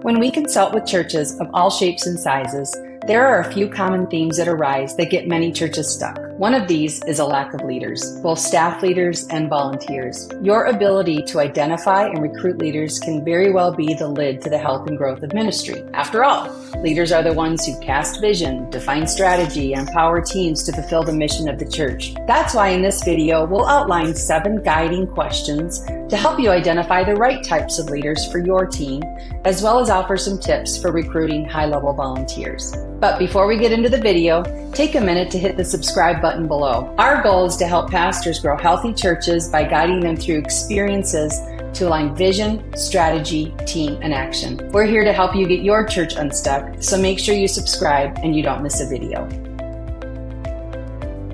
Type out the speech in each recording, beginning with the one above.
When we consult with churches of all shapes and sizes, there are a few common themes that arise that get many churches stuck. One of these is a lack of leaders, both staff leaders and volunteers. Your ability to identify and recruit leaders can very well be the lid to the health and growth of ministry. After all, leaders are the ones who cast vision, define strategy, and empower teams to fulfill the mission of the church. That's why in this video, we'll outline 7 guiding questions to help you identify the right types of leaders for your team, as well as offer some tips for recruiting high-level volunteers. But before we get into the video, take a minute to hit the subscribe button below. Our goal is to help pastors grow healthy churches by guiding them through experiences to align vision, strategy, team, and action. We're here to help you get your church unstuck, so make sure you subscribe and you don't miss a video.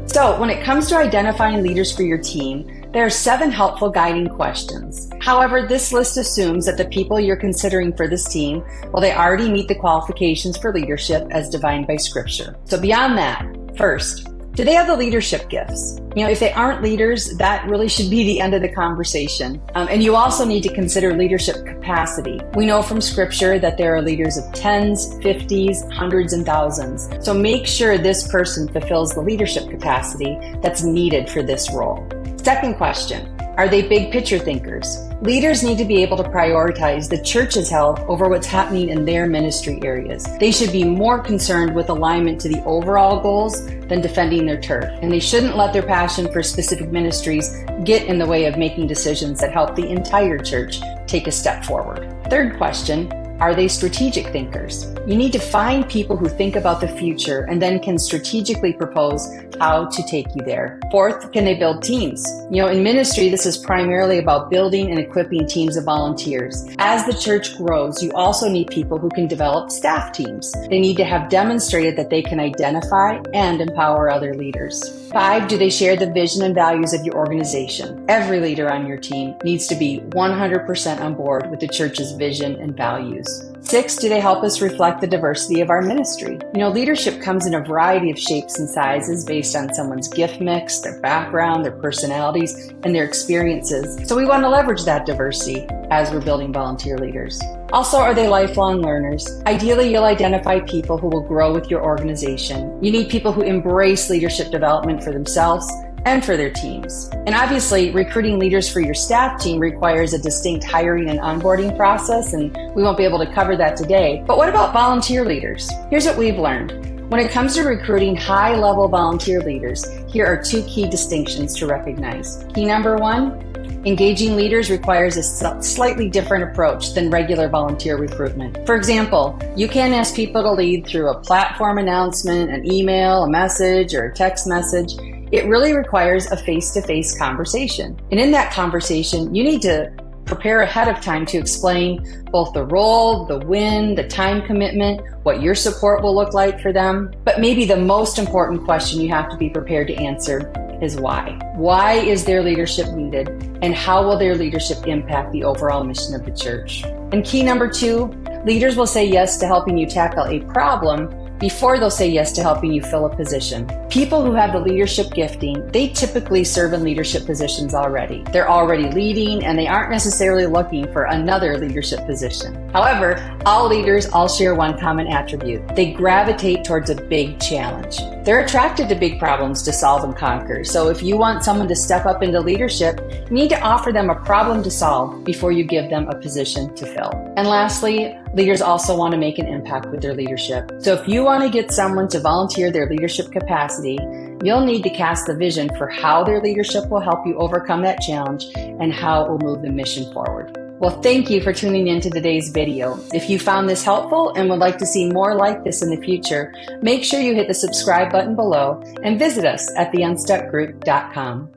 So when it comes to identifying leaders for your team, there are 7 helpful guiding questions. However, this list assumes that the people you're considering for this team, well, they already meet the qualifications for leadership as defined by Scripture. So beyond that, first, do they have the leadership gifts? If they aren't leaders, that really should be the end of the conversation. And you also need to consider leadership capacity. We know from Scripture that there are leaders of 10s, 50s, hundreds, and thousands. So make sure this person fulfills the leadership capacity that's needed for this role. Second question, are they big picture thinkers? Leaders need to be able to prioritize the church's health over what's happening in their ministry areas. They should be more concerned with alignment to the overall goals than defending their turf. And they shouldn't let their passion for specific ministries get in the way of making decisions that help the entire church take a step forward. Third question, are they strategic thinkers? You need to find people who think about the future and then can strategically propose how to take you there. Fourth, can they build teams? In ministry, this is primarily about building and equipping teams of volunteers. As the church grows, you also need people who can develop staff teams. They need to have demonstrated that they can identify and empower other leaders. 5, do they share the vision and values of your organization? Every leader on your team needs to be 100% on board with the church's vision and values. 6, do they help us reflect the diversity of our ministry? Leadership comes in a variety of shapes and sizes based on someone's gift mix, their background, their personalities, and their experiences. So we want to leverage that diversity as we're building volunteer leaders. Also, are they lifelong learners? Ideally, you'll identify people who will grow with your organization. You need people who embrace leadership development for themselves and for their teams. And obviously, recruiting leaders for your staff team requires a distinct hiring and onboarding process, and we won't be able to cover that today. But what about volunteer leaders? Here's what we've learned. When it comes to recruiting high-level volunteer leaders, here are 2 key distinctions to recognize. Key number 1, engaging leaders requires a slightly different approach than regular volunteer recruitment. For example, you can't ask people to lead through a platform announcement, an email, a message, or a text message. It really requires a face-to-face conversation. And in that conversation, you need to prepare ahead of time to explain both the role, the when, the time commitment, what your support will look like for them. But maybe the most important question you have to be prepared to answer is why. Why is their leadership needed? And how will their leadership impact the overall mission of the church? And key number 2, leaders will say yes to helping you tackle a problem before they'll say yes to helping you fill a position. People who have the leadership gifting, they typically serve in leadership positions already. They're already leading, and they aren't necessarily looking for another leadership position. However, all leaders all share one common attribute. They gravitate towards a big challenge. They're attracted to big problems to solve and conquer. So if you want someone to step up into leadership, you need to offer them a problem to solve before you give them a position to fill. And lastly, leaders also want to make an impact with their leadership. So if you want to get someone to volunteer their leadership capacity, you'll need to cast the vision for how their leadership will help you overcome that challenge and how it will move the mission forward. Well, thank you for tuning in to today's video. If you found this helpful and would like to see more like this in the future, make sure you hit the subscribe button below and visit us at theunstuckgroup.com.